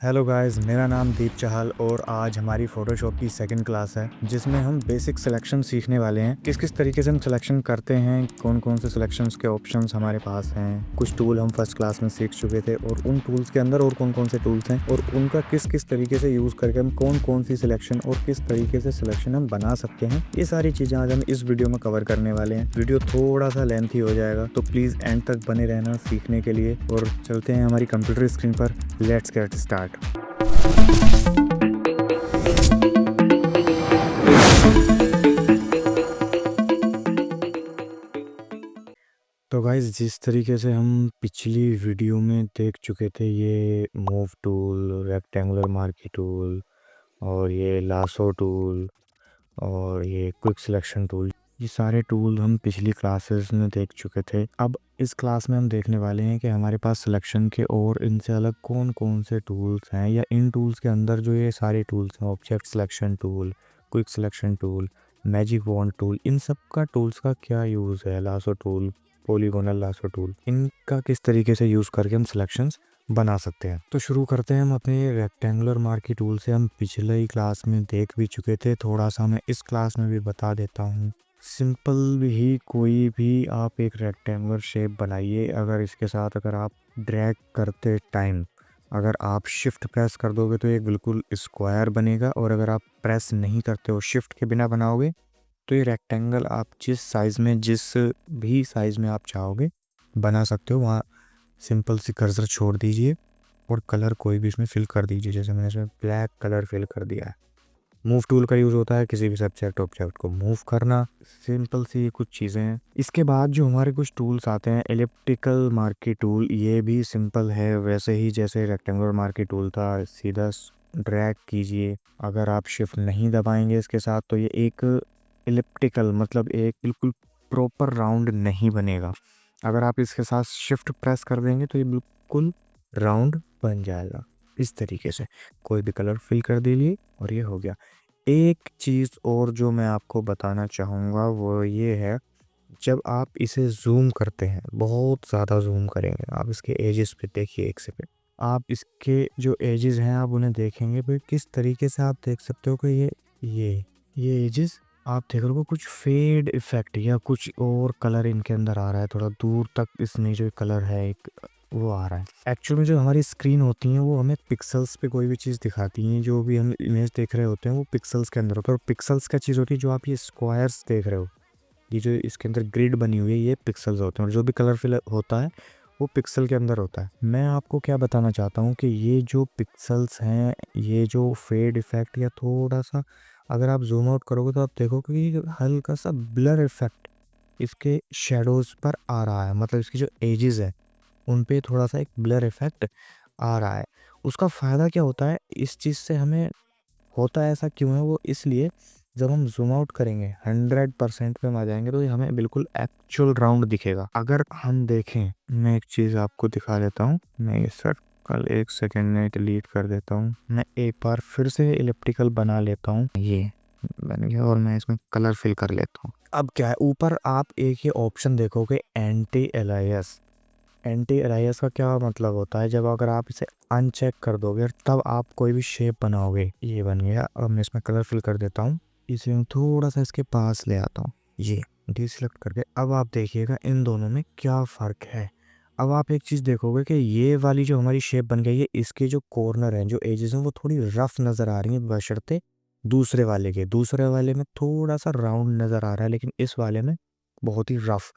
Hello guys, मेरा नाम दीप चाहल और आज हमारी फ़ोटोशॉप की सेकंड क्लास है जिसमें हम बेसिक सिलेक्शन सीखने वाले हैं। किस किस तरीके से हम सिलेक्शन करते हैं, कौन कौन से सिलेक्शंस के ऑप्शंस हमारे पास हैं। कुछ टूल हम फर्स्ट क्लास में सीख चुके थे और उन टूल्स के अंदर और कौन कौन से टूल्स हैं और उनका किस किस तरीके से यूज़ करके हम कौन कौन सी सिलेक्शन और किस तरीके से सिलेक्शन हम बना सकते हैं, ये सारी चीज़ें आज हम इस वीडियो में कवर करने वाले हैं। वीडियो थोड़ा सा लेंथी हो जाएगा तो प्लीज़ एंड तक बने रहना सीखने के लिए। और चलते हैं हमारी कंप्यूटर स्क्रीन पर। Let's get start. तो गाइस, जिस तरीके से हम पिछली वीडियो में देख चुके थे, ये move tool, rectangular marquee tool और ये लासो टूल और ये क्विक सिलेक्शन टूल, ये सारे टूल हम पिछली क्लासेस में देख चुके थे। अब इस क्लास में हम देखने वाले हैं कि हमारे पास सिलेक्शन के और इनसे अलग कौन कौन से टूल्स हैं, या इन टूल्स के अंदर जो ये सारे टूल्स हैं, object selection tool, quick selection tool, magic wand tool, इन सब का टूल्स का क्या यूज़ है। Lasso tool, polygonal lasso tool, इनका किस तरीके से यूज़ करके हम सिलेक्शंस बना सकते हैं। तो शुरू करते हैं हम अपने रेक्टेंगुलर मार्की टूल से। हम पिछले ही क्लास में देख भी चुके थे, थोड़ा सा मैं इस क्लास में भी बता देता हूँ। सिंपल ही कोई भी आप एक रेक्टेंगुलर शेप बनाइए। अगर इसके साथ अगर आप ड्रैग करते टाइम अगर आप शिफ्ट प्रेस कर दोगे तो ये बिल्कुल स्क्वायर बनेगा, और अगर आप प्रेस नहीं करते हो, शिफ्ट के बिना बनाओगे, तो ये रेक्टेंगल आप जिस भी साइज़ में आप चाहोगे बना सकते हो। वहाँ सिंपल सी कर्सर छोड़ दीजिए और कलर कोई भी इसमें फिल कर दीजिए। जैसे मैंने इसमें ब्लैक कलर फिल कर दिया है। मूव टूल का यूज़ होता है किसी भी सब्जेक्ट ऑब्जेक्ट को मूव करना। सिंपल सी कुछ चीज़ें हैं। इसके बाद जो हमारे कुछ टूल्स आते हैं, एलिप्टिकल मार्की टूल, ये भी सिंपल है वैसे ही जैसे रेक्टेंगुलर मार्की टूल था। सीधा ड्रैग कीजिए। अगर आप शिफ्ट नहीं दबाएंगे इसके साथ तो ये एक एलिप्टिकल मतलब एक बिल्कुल प्रॉपर राउंड नहीं बनेगा। अगर आप इसके साथ शिफ्ट प्रेस कर देंगे तो ये बिल्कुल राउंड बन जाएगा। इस तरीके से कोई भी कलर फिल कर दीजिए और ये हो गया। एक चीज़ और जो मैं आपको बताना चाहूँगा वो ये है, जब आप इसे जूम करते हैं, बहुत ज़्यादा जूम करेंगे, आप इसके एजेस पे देखिए, एक सेकंड, आप इसके जो एजेस हैं आप उन्हें देखेंगे तो किस तरीके से आप देख सकते हो कि ये एजेस आप देख रहे हो कुछ फेड इफेक्ट या कुछ और कलर इनके अंदर आ रहा है। थोड़ा दूर तक इसमें जो कलर है एक वो आ रहा है। एक्चुअल में जो हमारी स्क्रीन होती है वो हमें पिक्सल्स पे कोई भी चीज़ दिखाती हैं। जो भी हम इमेज देख रहे होते हैं वो पिक्सल्स के अंदर होता है, और पिक्सल्स क्या चीज़ होती है, जो आप ये स्क्वायर्स देख रहे हो, ये जो इसके अंदर ग्रिड बनी हुई है, ये पिक्सल्स होते हैं, और जो भी कलर फिल होता है वो पिक्सल के अंदर होता है। मैं आपको क्या बताना चाहता हूँ कि ये जो पिक्सल्स हैं, ये जो फेड इफेक्ट या थोड़ा सा अगर आप जूम आउट करोगे तो आप देखोगे कि हल्का सा ब्लर इफेक्ट इसके शेडोज़ पर आ रहा है। मतलब इसकी जो एजेस है उन पे थोड़ा सा एक ब्लर इफेक्ट आ रहा है। उसका फ़ायदा क्या होता है, इस चीज़ से हमें होता है ऐसा क्यों है, वो इसलिए जब हम ज़ूम आउट करेंगे 100% पे हम आ जाएँगे तो ये हमें बिल्कुल एक्चुअल राउंड दिखेगा। अगर हम देखें, मैं एक चीज़ आपको दिखा देता हूँ। मैं ये सर्कल एक सेकंड में डिलीट कर देता हूँ। मैं एक बार फिर से इलिप्टिकल बना लेता हूँ। ये बन गया और मैं इसमें कलर फिल कर लेता हूँ। अब क्या है, ऊपर आप एक ये ऑप्शन देखोगे, एंटी एलाइस। एंटी अलाइस का क्या मतलब होता है, जब अगर आप इसे अनचेक कर दोगे और तब आप कोई भी शेप बनाओगे। ये बन गया। अब मैं इसमें कलर फिल कर देता हूँ। इसे मैं थोड़ा सा इसके पास ले आता हूँ, ये डिसेलेक्ट करके। अब आप देखिएगा इन दोनों में क्या फ़र्क है। अब आप एक चीज़ देखोगे कि ये वाली जो हमारी शेप बन गई है, इसके जो कॉर्नर हैं, जो एजेस हैं, वो थोड़ी रफ नज़र आ रही हैं बशर्ते दूसरे वाले में थोड़ा सा राउंड नज़र आ रहा है, लेकिन इस वाले में बहुत ही रफ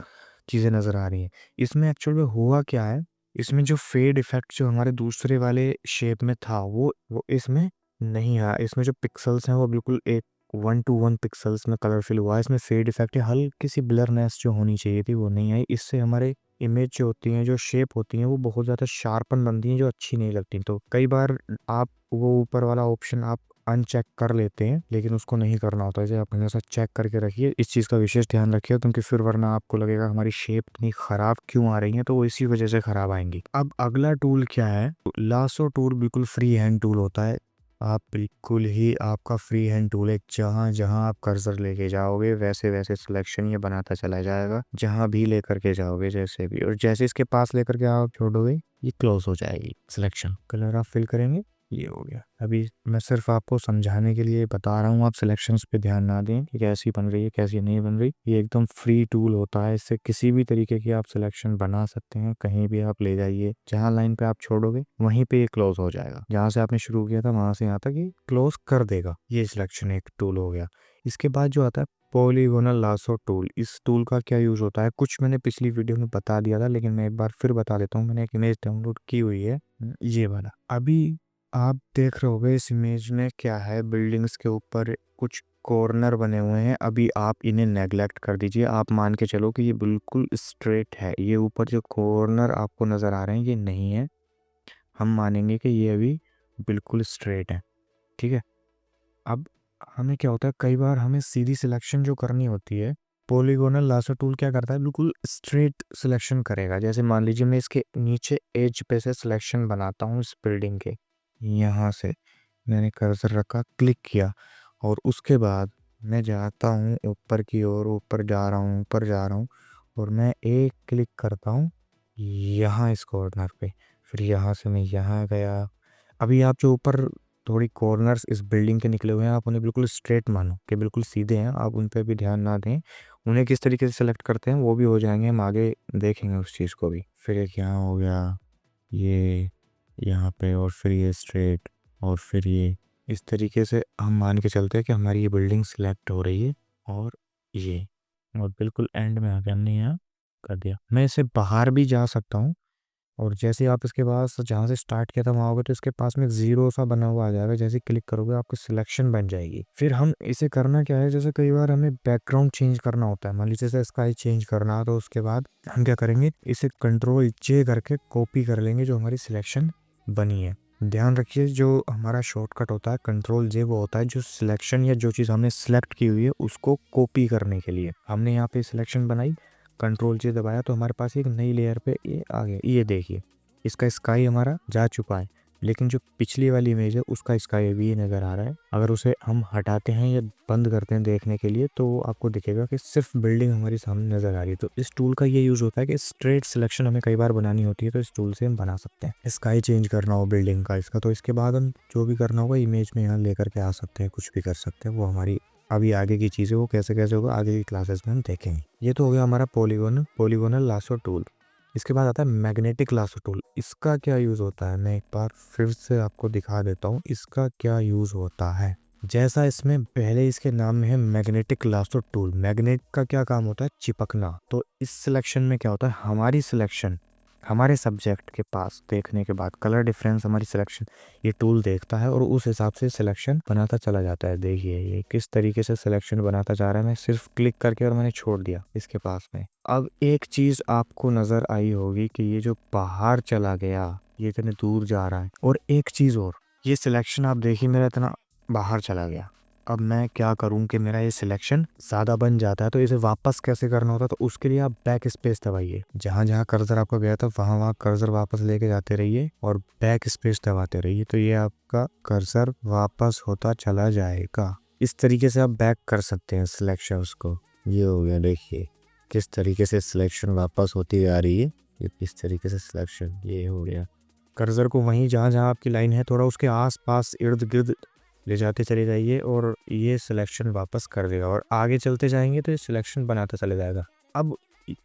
चीज़ें नज़र आ रही हैं। इसमें एक्चुअल में हुआ क्या है, इसमें जो फेड इफेक्ट जो हमारे दूसरे वाले शेप में था वो इसमें नहीं आया। इसमें जो पिक्सल्स हैं वो बिल्कुल एक 1 to 1 पिक्सल्स में कलर फिल हुआ है। इसमें फेड इफेक्ट है, हल्की सी ब्लरनेस जो होनी चाहिए थी वो नहीं आई। इससे हमारे इमेज जो होती हैं, जो शेप होती हैं, वो बहुत ज़्यादा शार्पन बनती हैं, जो अच्छी नहीं लगती। तो कई बार आप वो ऊपर वाला ऑप्शन आप अनचेक कर लेते हैं, लेकिन उसको नहीं करना होता है। इसे आप हमेशा चेक करके रखिए, इस चीज़ का विशेष ध्यान रखिए, क्योंकि फिर वरना आपको लगेगा हमारी शेप इतनी ख़राब क्यों आ रही है, तो वो इसी वजह से ख़राब आएंगी। अब अगला टूल क्या है, लासो टूल बिल्कुल फ्री हैंड टूल होता है। आप बिल्कुल ही आपका फ्री हैंड टूल है, जहाँ जहाँ आप कर्सर लेके जाओगे वैसे वैसे सिलेक्शन ये बनाता चला जाएगा, जहाँ भी लेकर के जाओगे जैसे भी, और जैसे इसके पास लेकर के आप छोड़ोगे ये क्लोज हो जाएगी सिलेक्शन। कलर आप फिल करेंगे, ये हो गया। अभी मैं सिर्फ आपको समझाने के लिए बता रहा हूँ, आप सिलेक्शंस पे ध्यान ना दें कि कैसी बन रही है कैसी नहीं बन रही। ये एकदम फ्री टूल होता है, इससे किसी भी तरीके की आप सिलेक्शन बना सकते हैं, कहीं भी आप ले जाइए। जहाँ लाइन पे आप छोड़ोगे वहीं पे ये क्लोज हो जाएगा, जहाँ से आपने शुरू किया था वहां से यहाँ तक ये क्लोज कर देगा। ये सिलेक्शन एक टूल हो गया। इसके बाद जो आता है पॉलीगोनल लासो टूल। इस टूल का क्या यूज होता है कुछ मैंने पिछली वीडियो में बता दिया था, लेकिन मैं एक बार फिर बता देता हूँ। मैंने एक इमेज डाउनलोड की हुई है, ये वाला। अभी आप देख रहे होगे इस इमेज में क्या है, बिल्डिंग्स के ऊपर कुछ कॉर्नर बने हुए हैं। अभी आप इन्हें नेग्लेक्ट कर दीजिए, आप मान के चलो कि ये बिल्कुल स्ट्रेट है। ये ऊपर जो कॉर्नर आपको नजर आ रहे हैं ये नहीं है, हम मानेंगे कि ये अभी बिल्कुल स्ट्रेट है। ठीक है। अब हमें क्या होता है, कई बार हमें सीधी सिलेक्शन जो करनी होती है, पॉलीगोनल लासो टूल क्या करता है, बिल्कुल स्ट्रेट सिलेक्शन करेगा। जैसे मान लीजिए मैं इसके नीचे एज पे से सिलेक्शन बनाता हूँ इस बिल्डिंग के, यहाँ से मैंने कर्सर रखा, क्लिक किया, और उसके बाद मैं जाता हूँ ऊपर की ओर, ऊपर जा रहा हूँ ऊपर जा रहा हूँ, और मैं एक क्लिक करता हूँ यहाँ इस कॉर्नर पे, फिर यहाँ से मैं यहाँ गया। अभी आप जो ऊपर थोड़ी कॉर्नर्स इस बिल्डिंग के निकले हुए हैं, आप उन्हें बिल्कुल स्ट्रेट मानो कि बिल्कुल सीधे हैं, आप उन पर भी ध्यान ना दें। उन्हें किस तरीके से सेलेक्ट करते हैं वो भी हो जाएंगे, हम आगे देखेंगे उस चीज़ को भी। फिर एक यहाँ हो गया, ये यहाँ पे, और फिर ये स्ट्रेट, और फिर ये। इस तरीके से हम मान के चलते हैं कि हमारी ये बिल्डिंग सिलेक्ट हो रही है। और ये, और बिल्कुल एंड में आके हमने यहाँ कर दिया। मैं इसे बाहर भी जा सकता हूँ, और जैसे आप इसके पास जहाँ से स्टार्ट किया था वहाँ होगा तो इसके पास में एक जीरो सा बना हुआ आ जाएगा, जैसे क्लिक करोगे आपकी सिलेक्शन बन जाएगी। फिर हम इसे करना क्या है, जैसे कई बार हमें बैकग्राउंड चेंज करना होता है, मान लीजिए जैसे स्काई चेंज करना, तो उसके बाद हम क्या करेंगे, इसे कंट्रोल जे करके कॉपी कर लेंगे जो हमारी सिलेक्शन बनी है। ध्यान रखिए जो हमारा शॉर्टकट होता है कंट्रोल जे, वो होता है जो सिलेक्शन या जो चीज़ हमने सेलेक्ट की हुई है उसको कॉपी करने के लिए। हमने यहाँ पे सिलेक्शन बनाई, कंट्रोल जे दबाया, तो हमारे पास एक नई लेयर पे ये आ गया। ये देखिए इसका स्काई हमारा जा चुका है, लेकिन जो पिछली वाली इमेज है उसका स्काई अभी नज़र आ रहा है। अगर उसे हम हटाते हैं या बंद करते हैं देखने के लिए, तो आपको दिखेगा कि सिर्फ बिल्डिंग हमारी सामने नज़र आ रही है। तो इस टूल का ये यूज़ होता है कि स्ट्रेट सिलेक्शन हमें कई बार बनानी होती है, तो इस टूल से हम बना सकते हैं। स्काई चेंज करना हो बिल्डिंग का इसका, तो इसके बाद हम जो भी करना होगा इमेज में यहाँ लेकर के आ सकते हैं, कुछ भी कर सकते हैं। वो हमारी अभी आगे की चीज़ें, वो कैसे कैसे होगा आगे की क्लासेस में हम देखेंगे। ये तो हो गया हमारा पॉलीगोनल लासो टूल। इसके बाद आता है मैग्नेटिक लासो टूल। इसका क्या यूज़ होता है, मैं एक बार फिर से आपको दिखा देता हूँ इसका क्या यूज़ होता है। जैसा इसमें पहले इसके नाम में है मैग्नेटिक लासो टूल, मैग्नेट का क्या काम होता है, चिपकना। तो इस सिलेक्शन में क्या होता है, हमारी सिलेक्शन हमारे सब्जेक्ट के पास देखने के बाद कलर डिफरेंस हमारी सिलेक्शन ये टूल देखता है और उस हिसाब से सिलेक्शन बनाता चला जाता है। देखिए ये किस तरीके से सिलेक्शन बनाता जा रहा है, मैं सिर्फ क्लिक करके और मैंने छोड़ दिया इसके पास में। अब एक चीज़ आपको नज़र आई होगी कि ये जो बाहर चला गया ये इतने दूर जा रहा है, और एक चीज़ और, ये सिलेक्शन आप देखिए मेरा इतना बाहर चला गया। अब मैं क्या करूं कि मेरा ये सिलेक्शन ज़्यादा बन जाता है, तो इसे वापस कैसे करना होता है, तो उसके लिए आप बैक स्पेस दबाइए। जहाँ जहाँ कर्सर आपका गया था वहाँ वहाँ कर्सर वापस लेके जाते रहिए और बैक स्पेस दबाते रहिए, तो ये आपका कर्सर वापस होता चला जाएगा। इस तरीके से आप बैक कर सकते हैं सिलेक्शन को। ये हो गया, देखिए किस तरीके से सिलेक्शन वापस होती आ रही है, ये किस तरीके से सिलेक्शन ये हो गया। कर्सर को वहीं जहाँ जहाँ आपकी लाइन है थोड़ा उसके आस पास इर्द गिर्द ले जाते चले जाइए और ये सिलेक्शन वापस कर देगा, और आगे चलते जाएंगे तो ये सिलेक्शन बनाता चले जाएगा। अब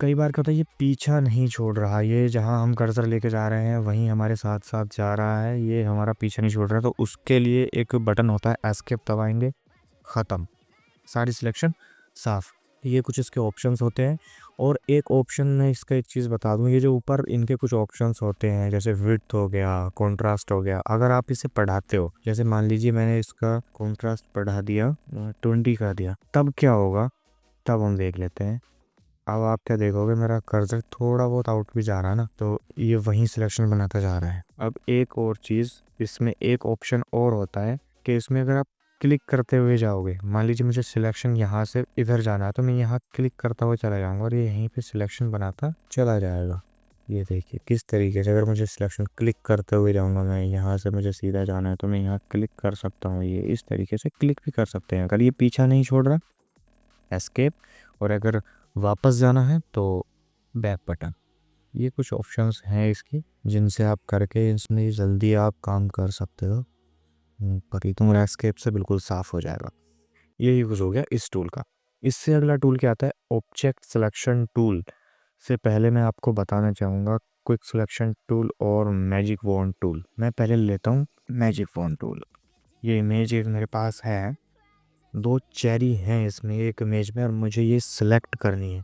कई बार क्या होता है ये पीछा नहीं छोड़ रहा, ये जहाँ हम कर्सर लेके जा रहे हैं वहीं हमारे साथ साथ जा रहा है, ये हमारा पीछा नहीं छोड़ रहा। तो उसके लिए एक बटन होता है, एस्केप दबाएंगे, ख़त्म, सारी सिलेक्शन साफ। ये कुछ इसके ऑप्शंस होते हैं। और एक ऑप्शन में इसका एक चीज़ बता दूं, ये जो ऊपर इनके कुछ ऑप्शंस होते हैं जैसे विड्थ हो गया, कॉन्ट्रास्ट हो गया, अगर आप इसे बढ़ाते हो, जैसे मान लीजिए मैंने इसका कॉन्ट्रास्ट बढ़ा दिया 20 कर दिया, तब क्या होगा, तब हम देख लेते हैं। अब आप क्या देखोगे, मेरा कर्सर थोड़ा बहुत आउट भी जा रहा है ना, तो ये वहीं सिलेक्शन बनाता जा रहा है। अब एक और चीज़, इसमें एक ऑप्शन और होता है कि इसमें अगर आप क्लिक करते हुए जाओगे, मान लीजिए मुझे सिलेक्शन यहाँ से इधर जाना है, तो मैं यहाँ क्लिक करता हुआ चला जाऊँगा और ये यहीं पे सिलेक्शन बनाता चला जाएगा। ये देखिए किस तरीके से, अगर मुझे सिलेक्शन क्लिक करते हुए जाऊँगा, मैं यहाँ से मुझे सीधा जाना है तो मैं यहाँ क्लिक कर सकता हूँ, ये इस तरीके से क्लिक भी कर सकते हैं। अगर ये पीछा नहीं छोड़ रहा, एस्केप, और अगर वापस जाना है तो बैक बटन। ये कुछ ऑप्शंस हैं इसकी जिनसे आप करके इसमें जल्दी आप काम कर सकते हो। पर ही तुम लैंडस्केप से बिल्कुल साफ हो जाएगा। ये यूज़ हो गया इस टूल का। इससे अगला टूल क्या आता है, ऑब्जेक्ट सिलेक्शन टूल। से पहले मैं आपको बताना चाहूँगा क्विक सिलेक्शन टूल और मैजिक वॉन्ड टूल। मैं पहले लेता हूँ मैजिक वॉन्ड टूल। ये इमेज एक मेरे पास है, 2 चेरी हैं इसमें एक इमेज में, और मुझे ये सिलेक्ट करनी है।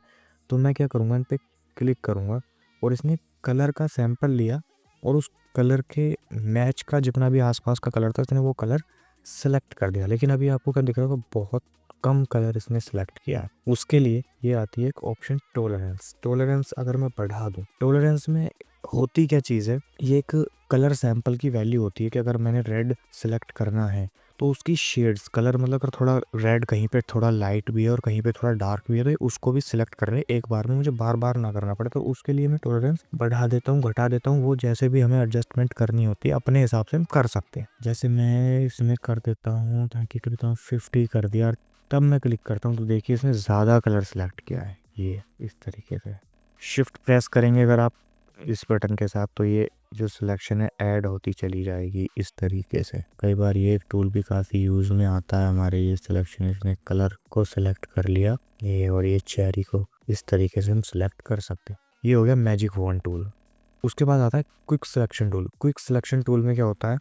तो मैं क्या करूँगा, इन पे क्लिक करूँगा और इसने कलर का सैंपल लिया और उस कलर के मैच का जितना भी आसपास का कलर था इसने वो कलर सेलेक्ट कर दिया। लेकिन अभी आपको क्या दिख रहा होगा, बहुत कम कलर इसने सेलेक्ट किया है। उसके लिए ये आती है एक ऑप्शन टॉलरेंस। टॉलरेंस अगर मैं बढ़ा दूँ, टॉलरेंस में होती क्या चीज़ है, ये एक कलर सैंपल की वैल्यू होती है कि अगर मैंने रेड सेलेक्ट करना है तो उसकी शेड्स कलर, मतलब अगर थोड़ा रेड कहीं पे थोड़ा लाइट भी है और कहीं पे थोड़ा डार्क भी है तो उसको भी सिलेक्ट कर ले एक बार में, मुझे बार बार ना करना पड़े। तो उसके लिए मैं टॉलरेंस बढ़ा देता हूँ, घटा देता हूँ, वो जैसे भी हमें एडजस्टमेंट करनी होती है अपने हिसाब से हम कर सकते हैं। जैसे मैं इसमें कर देता हूँ, ताकि करता हूँ 50 कर दिया, तब मैं क्लिक करता हूँ तो देखिए इसने ज़्यादा कलर सेलेक्ट किया है। ये इस तरीके से शिफ्ट प्रेस करेंगे अगर आप इस बटन के साथ, तो ये जो सिलेक्शन है ऐड होती चली जाएगी इस तरीके से। कई बार ये एक टूल भी काफ़ी यूज़ में आता है हमारे। ये सिलेक्शन, इसने कलर को सिलेक्ट कर लिया ये, और ये चेरी को इस तरीके से हम सिलेक्ट कर सकते हैं। ये हो गया मैजिक वॉन्ड टूल। उसके बाद आता है quick selection tool. Quick selection tool में क्या होता है,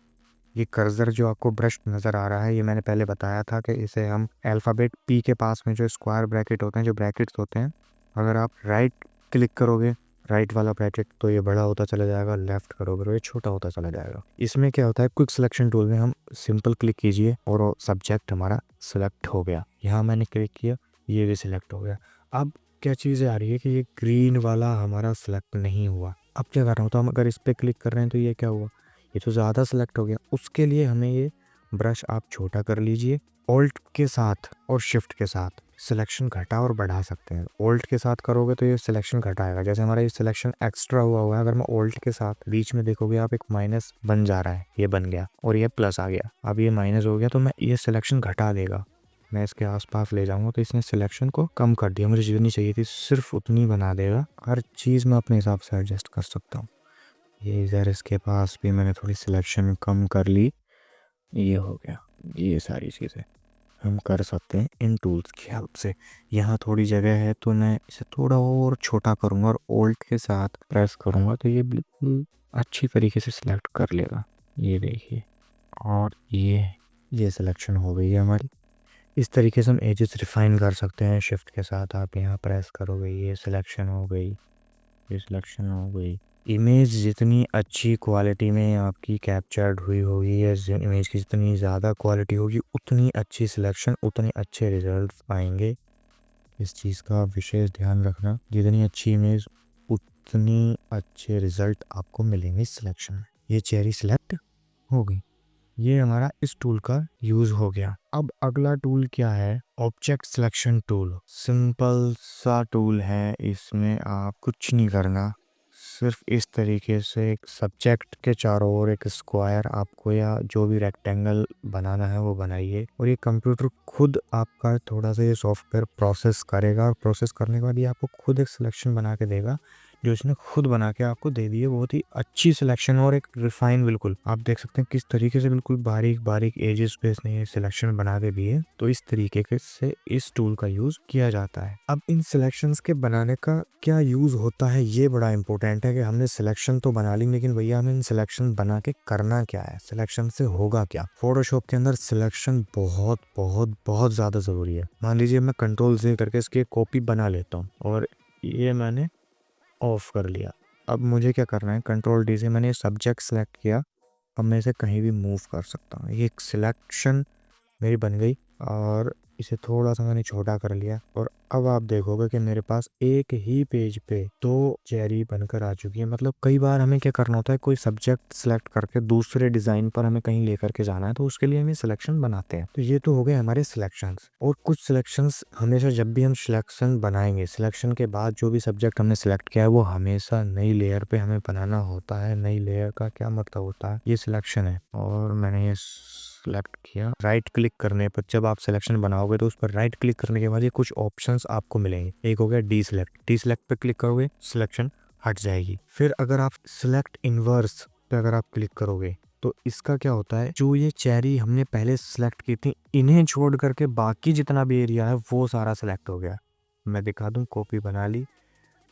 ये कर्सर जो आपको ब्रश नज़र आ रहा है, ये मैंने पहले बताया था कि इसे हम अल्फ़ाबेट पी के पास में जो स्क्वायर ब्रैकेट होते हैं, जो ब्रैकेट्स होते हैं, अगर आप राइट क्लिक करोगे राइट वाला ब्रैकेट तो ये बड़ा होता चला जाएगा, लेफ्ट करोगे तो ये छोटा होता चला जाएगा। इसमें क्या होता है, क्विक सिलेक्शन टूल में हम सिंपल क्लिक कीजिए और सब्जेक्ट हमारा सिलेक्ट हो गया। यहाँ मैंने क्लिक किया, ये भी सिलेक्ट हो गया। अब क्या चीज़ें आ रही है कि ये ग्रीन वाला हमारा सिलेक्ट नहीं हुआ। अब क्या कर रहा हूँ, तो हम अगर इस पर क्लिक कर रहे हैं तो ये क्या हुआ, ये तो ज़्यादा सिलेक्ट हो गया। उसके लिए हमें ये ब्रश आप छोटा कर लीजिए, ऑल्ट के साथ और शिफ्ट के साथ सिलेक्शन घटा और बढ़ा सकते हैं। ऑल्ट के साथ करोगे तो ये सिलेक्शन घटाएगा। जैसे हमारा ये सिलेक्शन एक्स्ट्रा हुआ है, अगर मैं ऑल्ट के साथ बीच में देखोगे आप, एक माइनस बन जा रहा है, ये बन गया और ये प्लस आ गया। अब ये माइनस हो गया तो मैं ये सिलेक्शन घटा देगा। मैं इसके आसपास ले जाऊंगा तो इसने सिलेक्शन को कम कर दिया, मुझे जितनी चाहिए थी सिर्फ उतनी बना देगा। हर चीज़ मैं अपने हिसाब से एडजस्ट कर सकता हूँ। ये इधर इसके पास भी मैंने थोड़ी सिलेक्शन कम कर ली, ये हो गया। ये सारी चीज़ें हम कर सकते हैं इन टूल्स की हेल्प से। यहाँ थोड़ी जगह है तो मैं इसे थोड़ा और छोटा करूँगा और ऑल्ट के साथ प्रेस करूँगा तो ये बिल्कुल अच्छी तरीके से सिलेक्ट कर लेगा। ये देखिए, और ये सिलेक्शन हो गई है हमारी। इस तरीके से हम एजेस रिफाइन कर सकते हैं। शिफ्ट के साथ आप यहाँ प्रेस करोगे, ये सिलेक्शन हो गई, ये सिलेक्शन हो गई। इमेज जितनी अच्छी क्वालिटी में आपकी कैप्चर्ड हुई होगी, या इमेज की जितनी ज़्यादा क्वालिटी होगी, उतनी अच्छी सिलेक्शन, उतने अच्छे रिजल्ट्स आएंगे। इस चीज़ का विशेष ध्यान रखना, जितनी अच्छी इमेज उतनी अच्छे रिजल्ट आपको मिलेंगे इस सिलेक्शन में। ये चेरी सिलेक्ट हो गई। ये हमारा इस टूल का यूज़ हो गया। अब अगला टूल क्या है, ऑब्जेक्ट सिलेक्शन टूल। सिंपल सा टूल है, इसमें आप कुछ नहीं करना, सिर्फ इस तरीके से एक सब्जेक्ट के चारों ओर एक स्क्वायर आपको या जो भी रेक्टेंगल बनाना है वो बनाइए, और ये कंप्यूटर खुद आपका थोड़ा सा ये सॉफ्टवेयर प्रोसेस करेगा, और प्रोसेस करने के बाद ये आपको खुद एक सिलेक्शन बना के देगा, जो इसने खुद बना के आपको दे दी है। बहुत ही अच्छी सिलेक्शन और एक रिफाइन, बिल्कुल आप देख सकते हैं किस तरीके से बिल्कुल बारीक बारीक एजेस पे इसने ये सिलेक्शन बना के दी है। तो इस तरीके से इस टूल का यूज किया जाता है। अब इन सिलेक्शंस के बनाने का क्या यूज होता है, ये बड़ा इंपॉर्टेंट है कि हमने सिलेक्शन तो बना ली, लेकिन भैया हमें इन सिलेक्शन बना के करना क्या है, सिलेक्शन से होगा क्या। फोटोशॉप के अंदर सिलेक्शन बहुत बहुत बहुत ज्यादा जरूरी है। मान लीजिए मैं कंट्रोल Z करके इसकी कॉपी बना लेता हूँ और ये मैंने ऑफ कर लिया। अब मुझे क्या करना है, कंट्रोल D से मैंने सब्जेक्ट सेलेक्ट किया, अब मैं इसे कहीं भी मूव कर सकता हूँ। ये एक सिलेक्शन मेरी बन गई और इसे थोड़ा सा मैंने छोटा कर लिया, और अब आप देखोगे कि मेरे पास एक ही पेज पे 2 चेरी बनकर आ चुकी है। मतलब कई बार हमें क्या करना होता है, कोई सब्जेक्ट सेलेक्ट करके दूसरे डिज़ाइन पर हमें कहीं लेकर के जाना है, तो उसके लिए हम सिलेक्शन बनाते हैं। तो ये तो हो गए हमारे सिलेक्शंस। और कुछ सिलेक्शंस हमेशा जब भी हम सिलेक्शन बनाएंगे, सिलेक्शन के बाद जो भी सब्जेक्ट हमने सेलेक्ट किया है वो हमेशा नई लेयर पे हमें बनाना होता है। नई लेयर का क्या मतलब होता है, ये सिलेक्शन है, और मैंने ये सेलेक्ट किया। राइट क्लिक करने पर जब आप सिलेक्शन बनाओगे तो उस पर राइट क्लिक करने के बाद ये कुछ ऑप्शंस आपको मिलेंगे। एक हो गया डी सिलेक्ट पे क्लिक करोगे सिलेक्शन हट जाएगी। फिर अगर आप सिलेक्ट इनवर्स पे अगर आप क्लिक करोगे तो इसका क्या होता है, जो ये चेरी हमने पहले सिलेक्ट की थी, इन्हें छोड़ करके बाकी जितना भी एरिया है वो सारा सिलेक्ट हो गया। मैं दिखा दूं, कॉपी बना ली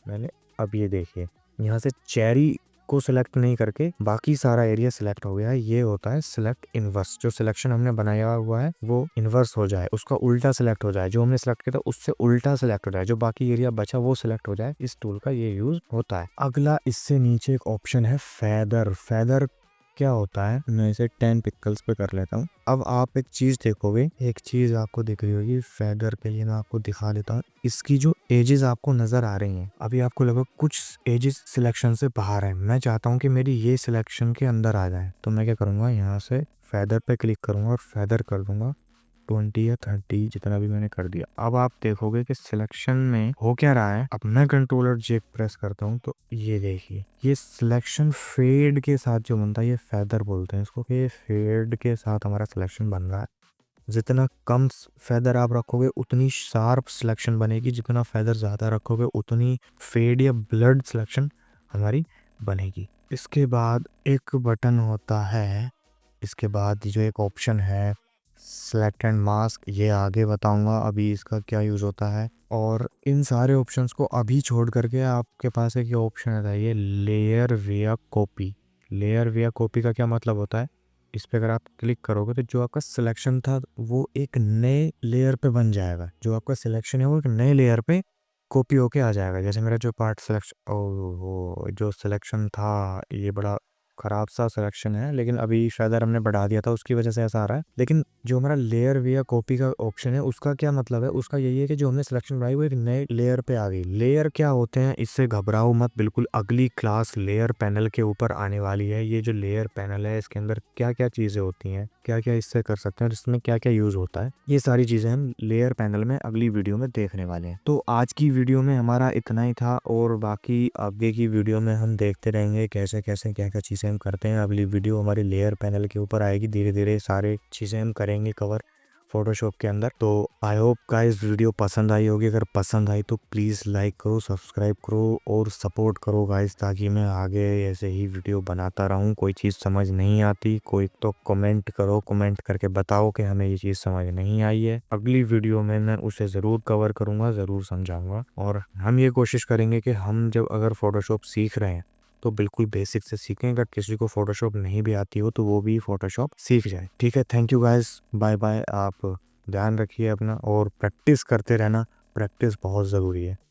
मैंने। अब ये देखिए, यहाँ से चेरी को सिलेक्ट नहीं करके बाकी सारा एरिया सिलेक्ट हो गया है। ये होता है सिलेक्ट इनवर्स। जो सिलेक्शन हमने बनाया हुआ है वो इनवर्स हो जाए, उसका उल्टा सिलेक्ट हो जाए, जो हमने सिलेक्ट किया था उससे उल्टा सिलेक्ट हो जाए, जो बाकी एरिया बचा वो सिलेक्ट हो जाए। इस टूल का ये यूज होता है। अगला इससे नीचे एक ऑप्शन है फेदर। फेदर क्या होता है, मैं इसे 10 पिक्सल्स पे कर लेता हूँ। अब आप एक चीज देखोगे, एक चीज आपको दिख रही होगी फेदर के लिए, मैं आपको दिखा देता हूँ। इसकी जो एजेस आपको नजर आ रही हैं, अभी आपको लगा कुछ एजेस सिलेक्शन से बाहर है। मैं चाहता हूँ कि मेरी ये सिलेक्शन के अंदर आ जाए, तो मैं क्या करूंगा, यहाँ से फेदर पे क्लिक करूंगा और फेदर कर दूंगा 20 या 30, जितना भी मैंने कर दिया। अब आप देखोगे कि सिलेक्शन में हो क्या रहा है। अब मैं कंट्रोलर जे प्रेस करता हूँ तो ये देखिए, ये सिलेक्शन फेड के साथ जो बनता है, ये फेदर बोलते हैं इसको, कि ये फेड के साथ हमारा सिलेक्शन बन रहा है। जितना कम फेदर आप रखोगे उतनी शार्प सिलेक्शन बनेगी, जितना फेदर ज़्यादा रखोगे उतनी फेड या ब्लड सिलेक्शन हमारी बनेगी। इसके बाद एक बटन होता है, इसके बाद जो एक ऑप्शन है सेलेक्ट एंड मास्क, ये आगे बताऊंगा अभी इसका क्या यूज़ होता है। और इन सारे ऑप्शंस को अभी छोड़ करके आपके पास एक ये ऑप्शन आता है, ये लेयर विया कॉपी। लेयर विया कॉपी का क्या मतलब होता है, इस पे अगर आप क्लिक करोगे तो जो आपका सिलेक्शन था वो एक नए लेयर पे बन जाएगा। जो आपका सिलेक्शन है वो एक नए लेयर पे कॉपी होके आ जाएगा। जैसे मेरा जो पार्ट सिलेक्शन, ओ जो सिलेक्शन था ये बड़ा खराब सा सिलेक्शन है, लेकिन अभी शायद हमने बढ़ा दिया था उसकी वजह से ऐसा आ रहा है। लेकिन जो हमारा लेयर विया कॉपी का ऑप्शन है उसका क्या मतलब है, उसका यही है कि जो हमने सिलेक्शन बनाई वो एक नए लेयर पे आ गई। लेयर क्या होते हैं, इससे घबराओ मत, बिल्कुल अगली क्लास लेयर पैनल के ऊपर आने वाली है। ये जो लेयर पैनल है इसके अंदर क्या क्या चीजें होती हैं, क्या क्या इससे कर सकते हैं और इसमें क्या क्या यूज होता है, ये सारी चीजें हम लेयर पैनल में अगली वीडियो में देखने वाले हैं। तो आज की वीडियो में हमारा इतना ही था, और बाकी आगे की वीडियो में हम देखते रहेंगे कैसे कैसे क्या क्या चीजें हम करते हैं। अगली वीडियो हमारी लेयर पैनल के ऊपर आएगी, धीरे धीरे सारे चीजें हम करेंगे कवर फोटोशॉप के अंदर। तो आई होप गाइस वीडियो पसंद आई होगी। अगर पसंद आई तो प्लीज़ लाइक करो, सब्सक्राइब करो और सपोर्ट करो गाइस, ताकि मैं आगे ऐसे ही वीडियो बनाता रहूं। कोई चीज़ समझ नहीं आती कोई तो कमेंट करो, कमेंट करके बताओ कि हमें ये चीज़ समझ नहीं आई है। अगली वीडियो में मैं उसे ज़रूर कवर करूँगा, ज़रूर समझाऊँगा। और हम ये कोशिश करेंगे कि हम जब अगर फोटोशॉप सीख रहे हैं तो बिल्कुल बेसिक से सीखें। अगर किसी को फोटोशॉप नहीं भी आती हो तो वो भी फोटोशॉप सीख जाए। ठीक है, thank you guys, bye bye. आप ध्यान रखिए अपना और प्रैक्टिस करते रहना, प्रैक्टिस बहुत ज़रूरी है।